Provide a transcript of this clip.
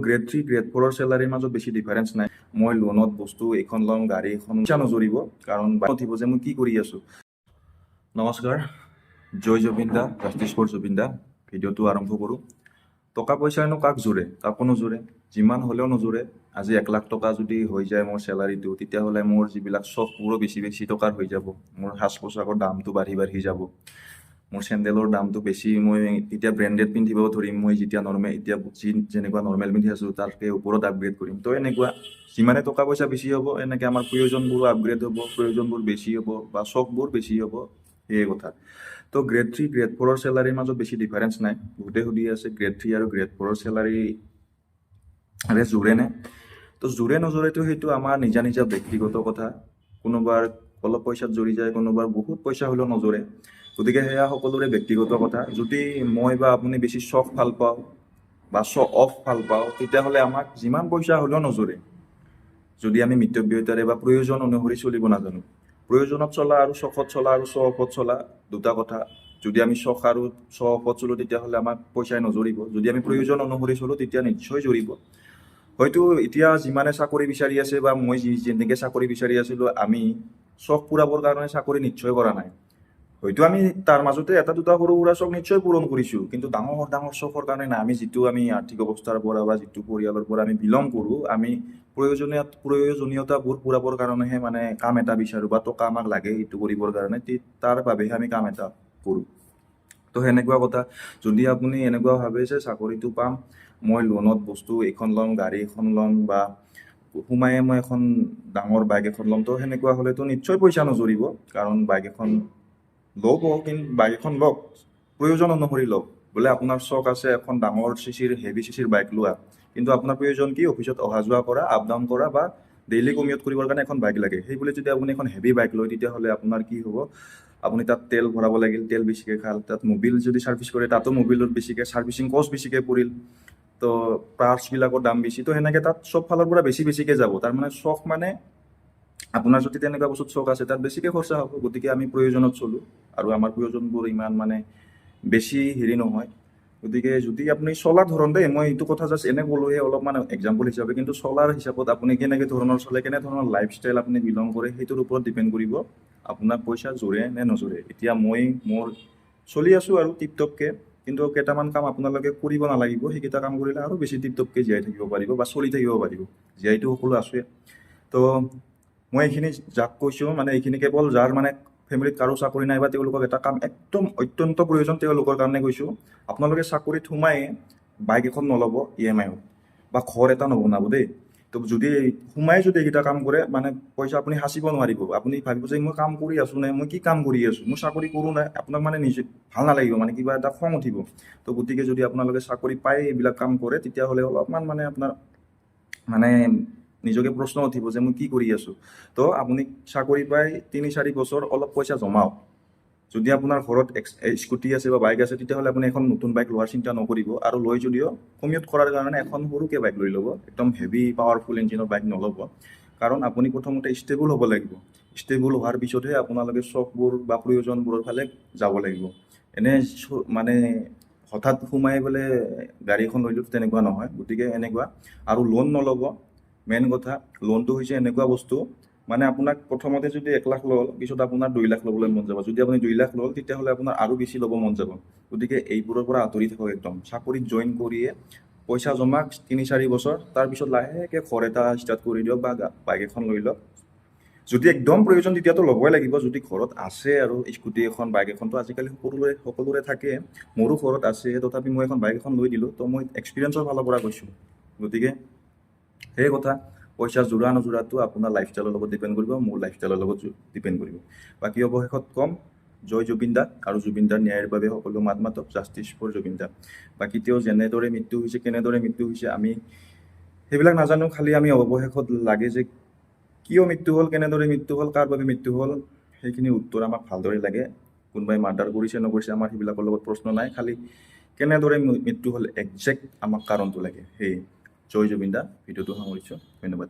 Grade 3 grade 4 চেলাৰীৰ মাজত বেছি difference নাই। মই লোনত বস্তু এখন ল'ম, গাড়ী এখন পইচা নজৰিব, কাৰণ উঠিব যে মই কি কৰি আছোঁ। নমস্কাৰ, জয় জুবিন দা, জাষ্টিছ ফৰ জুবিন দা। ভিডিঅ'টো আৰম্ভ কৰোঁ। টকা পইচানো কাক জোৰে? কাকো নজোৰে। যিমান হ'লেও নজোৰে। আজি 1 লাখ টকা যদি হৈ যায় মোৰ চেলাৰীটো, তেতিয়াহ'লে মোৰ যিবিলাক চখবোৰো বেছি বেছি টকাৰ হৈ যাব। মোৰ সাজ পোছাকৰ দামটো বাঢ়ি যাব। মোৰ চেণ্ডেলৰ দামটো বেছি, মই এতিয়া ব্ৰেণ্ডেড পিন্ধিব ধৰিম। মই যেতিয়া এতিয়া যেনেকুৱা নৰ্মেল পিন্ধি আছোঁ তাতকৈ ওপৰত আপগ্ৰেড কৰিম। তো এনেকুৱা যিমানে টকা পইচা বেছি হ'ব, এনেকৈ আমাৰ প্ৰয়োজনবোৰো আপগ্ৰেড হ'ব, প্ৰয়োজনবোৰ বেছি হ'ব বা চখবোৰ বেছি হ'ব। সেয়ে কথা। তো গ্ৰেড 3 গ্ৰেড 4 চেলাৰীৰ মাজত বেছি ডিফাৰেঞ্চ নাই। বহুতে সুধি আছে গ্ৰেড 3 আৰু গ্ৰেড 4 চেলাৰী জোৰেনে? তো জোৰে নজোৰেতো সেইটো আমাৰ নিজা নিজা ব্যক্তিগত কথা। কোনোবাৰ অলপ পইচাত জৰি যায়, কোনোবাৰ বহুত পইচা হ'লেও নজৰে। গতিকে সেয়া সকলোৰে ব্যক্তিগত কথা। যদি মই বা আপুনি বেছি চখ ভাল পাওঁ বা শ্ব অফ ভাল পাওঁ, তেতিয়াহ'লে আমাক যিমান পইচা হ'লেও নজৰে। যদি আমি মিতব্যয়িতাৰে বা প্ৰয়োজন অনুসৰি চলিব নাজানো। প্ৰয়োজনত চলা আৰু চখত চলা আৰু শ্ব অফত চলা দুটা কথা। যদি আমি চখ আৰু শ্ব অফত চলোঁ, তেতিয়াহ'লে আমাক পইচাই নজৰিব। যদি আমি প্ৰয়োজন অনুসৰি চলোঁ, তেতিয়া নিশ্চয় জৰিব। হয়তো এতিয়া যিমানে চাকৰি বিচাৰি আছে বা মই যেনেকৈ চাকৰি বিচাৰি আছিলোঁ, আমি চখ পূৰাবৰ কাৰণে চাকৰি নিশ্চয় কৰা নাই। হয়তো আমি তাৰ মাজতে এটা দুটা সৰু সুৰা চখ নিশ্চয় পূৰণ কৰিছোঁ, কিন্তু ডাঙৰ ডাঙৰ চখৰ কাৰণে নাই। আমি আৰ্থিক অৱস্থাৰ পৰা বা যিটো পৰিয়ালৰ পৰা আমি বিলং কৰোঁ, আমি প্ৰয়োজনীয়তাবোৰ পূৰাবৰ কাৰণেহে মানে কাম এটা বিচাৰোঁ বা টকা আমাক লাগে সেইটো কৰিবৰ কাৰণে, তাৰ বাবেহে আমি কাম এটা কৰোঁ। তো সেনেকুৱা কথা। যদি আপুনি এনেকুৱা ভাবে যে চাকৰিটো পাম, মই লোনত বস্তু এইখন ল'ম, গাড়ী এখন ল'ম বা সোমায়ে মই এখন ডাঙৰ বাইক এখন ল'ম, তো সেনেকুৱা হ'লেতো নিশ্চয় পইচা নজৰিব। কাৰণ বাইক এখন ল'ব, কিন্তু বাইক এখন লওক, প্ৰয়োজন অনুসৰি লওক। বোলে আপোনাৰ চখ আছে এখন ডাঙৰ চিচিৰ হেভি চিচিৰ বাইক লোৱা, কিন্তু আপোনাৰ প্ৰয়োজন কি? অফিচত অহা যোৱা কৰা, আপ ডাউন কৰা বা ডেইলি কমিউট কৰিবৰ কাৰণে এখন বাইক লাগে। সেই বুলি যদি আপুনি এখন হেভি বাইক লয়, তেতিয়াহ'লে আপোনাৰ কি হ'ব? আপুনি তাত তেল ভৰাব লাগিল, তেল বেছিকৈ খাল। তাত মবিল যদি ছাৰ্ভিচ কৰে, তাতো মবিলত বেছিকৈ ছাৰ্ভিচিং কষ্ট বেছিকৈ পৰিল। তো পাৰ্টছবিলাকৰ দাম বেছি। তো সেনেকৈ তাত চব ফালৰ পৰা বেছিকৈ যাব। তাৰমানে চখ মানে আপোনাৰ যদি তেনেকুৱা বস্তুত চখ আছে, তাত বেছিকৈ খৰচা হ'ব। গতিকে আমি প্ৰয়োজনত চলোঁ, আৰু আমাৰ প্ৰয়োজনবোৰ ইমান মানে বেছি হেৰি নহয়। গতিকে যদি আপুনি চলাৰ ধৰণ দেই, মই এইটো কথা জাষ্ট এনে ক'লোহে অলপমান এক্সাম্পল হিচাপে, কিন্তু চলাৰ হিচাপত আপুনি কেনেকৈ ধৰণৰ চলে, কেনেধৰণৰ লাইফষ্টাইল আপুনি বিলং কৰে, সেইটোৰ ওপৰত ডিপেণ্ড কৰিব আপোনাক পইচা জোৰে নে নজৰে। এতিয়া মই মোৰ চলি আছোঁ আৰু টিপটপকৈ, কিন্তু কেইটামান কাম আপোনালোকে কৰিব নালাগিব। সেইকেইটা কাম কৰিলে আৰু বেছি টিপটপকৈ জীয়াই থাকিব পাৰিব বা চলি থাকিব পাৰিব। জীয়াইটো সকলো আছোৱে। তো মই এইখিনি যাক কৈছোঁ, মানে এইখিনি কেৱল যাৰ মানে ফেমিলিত কাৰো চাকৰি নাই বা তেওঁলোকক এটা কাম একদম অত্যন্ত প্ৰয়োজন, তেওঁলোকৰ কাৰণে কৈছোঁ। আপোনালোকে চাকৰিত সোমাই বাইক এখন নল'ব EMI-ত, বা ঘৰ এটা নবনাব দেই। তো যদি সোমাই যদি এইকেইটা কাম কৰে, মানে পইচা আপুনি সাঁচিব নোৱাৰিব। আপুনি ভাবিব যে মই কাম কৰি আছোঁ নে, মই কি কাম কৰি আছোঁ, মই চাকৰি কৰোঁ নাই। আপোনাক মানে নিজে ভাল নালাগিব, মানে কিবা এটা খং উঠিব। তো গতিকে যদি আপোনালোকে চাকৰি পাই এইবিলাক কাম কৰে, তেতিয়াহ'লে অলপমান মানে আপোনাৰ মানে নিজকে প্ৰশ্ন উঠিব যে মই কি কৰি আছোঁ। তো আপুনি চাকৰি পাই 3-4 বছৰ অলপ পইচা জমাওক। যদি আপোনাৰ ঘৰত স্কুটি আছে বা বাইক আছে, তেতিয়াহ'লে আপুনি এখন নতুন বাইক লোৱাৰ চিন্তা নকৰিব। আৰু লৈ যদিও কমিউট কৰাৰ কাৰণে এখন সৰুকৈ বাইক লৈ ল'ব। একদম হেভি পাৱাৰফুল ইঞ্জিনৰ বাইক নল'ব, কাৰণ আপুনি প্ৰথমতে ষ্টেবল হ'ব লাগিব। ষ্টেবল হোৱাৰ পিছতহে আপোনালোকে চখবোৰ বা প্ৰয়োজনবোৰৰ ফালে যাব লাগিব। এনে মানে হঠাৎ সোমাই বোলে গাড়ী এখন লৈ দিওঁ, তেনেকুৱা নহয়। গতিকে এনেকুৱা। আৰু লোন নল'ব। মেইন কথা, লোনটো হৈছে এনেকুৱা বস্তু, মানে আপোনাক প্ৰথমতে যদি 1 লাখ ল'ল, পিছত আপোনাৰ 2 লাখ ল'বলৈ মন যাব। যদি আপুনি 2 লাখ ল'ল, তেতিয়াহ'লে আপোনাৰ আৰু বেছি ল'ব মন যাব। গতিকে এইবোৰৰ পৰা আঁতৰি থাকক একদম। চাকৰিত জইন কৰিয়ে পইচা জমাক 3-4 বছৰ, তাৰপিছত লাহেকৈ ঘৰ এটা ষ্টাৰ্ট কৰি দিয়ক বা বাইক এখন লৈ লওক। যদি একদম প্ৰয়োজন, তেতিয়াতো ল'বই লাগিব। যদি ঘৰত আছে আৰু স্কুটি এখন, বাইক এখনতো আজিকালি সকলোৰে থাকে, মোৰো ঘৰত আছে, তথাপি মই এখন বাইক এখন লৈ দিলোঁ। তো মই এক্সপিৰিয়েঞ্চৰ ফালৰ পৰা কৈছোঁ। গতিকে সেই কথা, পইচা জোৰা নজোৰাটো আপোনাৰ লাইফষ্টাইলৰ লগত ডিপেণ্ড কৰিব, মোৰ লাইফষ্টাইলৰ লগত ডিপেণ্ড কৰিব। বাকী অৱশেষত ক'ম, জয় জুবিন দা, আৰু জুবিন দাৰ ন্যায়ৰ বাবে সকলো মাত মাতক, জাষ্টিছ ফৰ জুবিন দা। বাকী তেওঁ যেনেদৰে মৃত্যু হৈছে, কেনেদৰে মৃত্যু হৈছে, আমি সেইবিলাক নাজানো। খালি আমি অৱশেষত লাগে যে কিয় মৃত্যু হ'ল, কেনেদৰে মৃত্যু হ'ল, কাৰ বাবে মৃত্যু হ'ল, সেইখিনি উত্তৰ আমাক ভালদৰে লাগে। কোনোবাই মাৰ্ডাৰ কৰিছে নকৰিছে, আমাৰ সেইবিলাকৰ লগত প্ৰশ্ন নাই। খালি কেনেদৰে মৃত্যু হ'ল, একজেক্ট আমাক কাৰণটো লাগে। সেয়ে জয় জুবিন দা। ভিডিঅ'টো সামৰিছোঁ। ধন্যবাদ।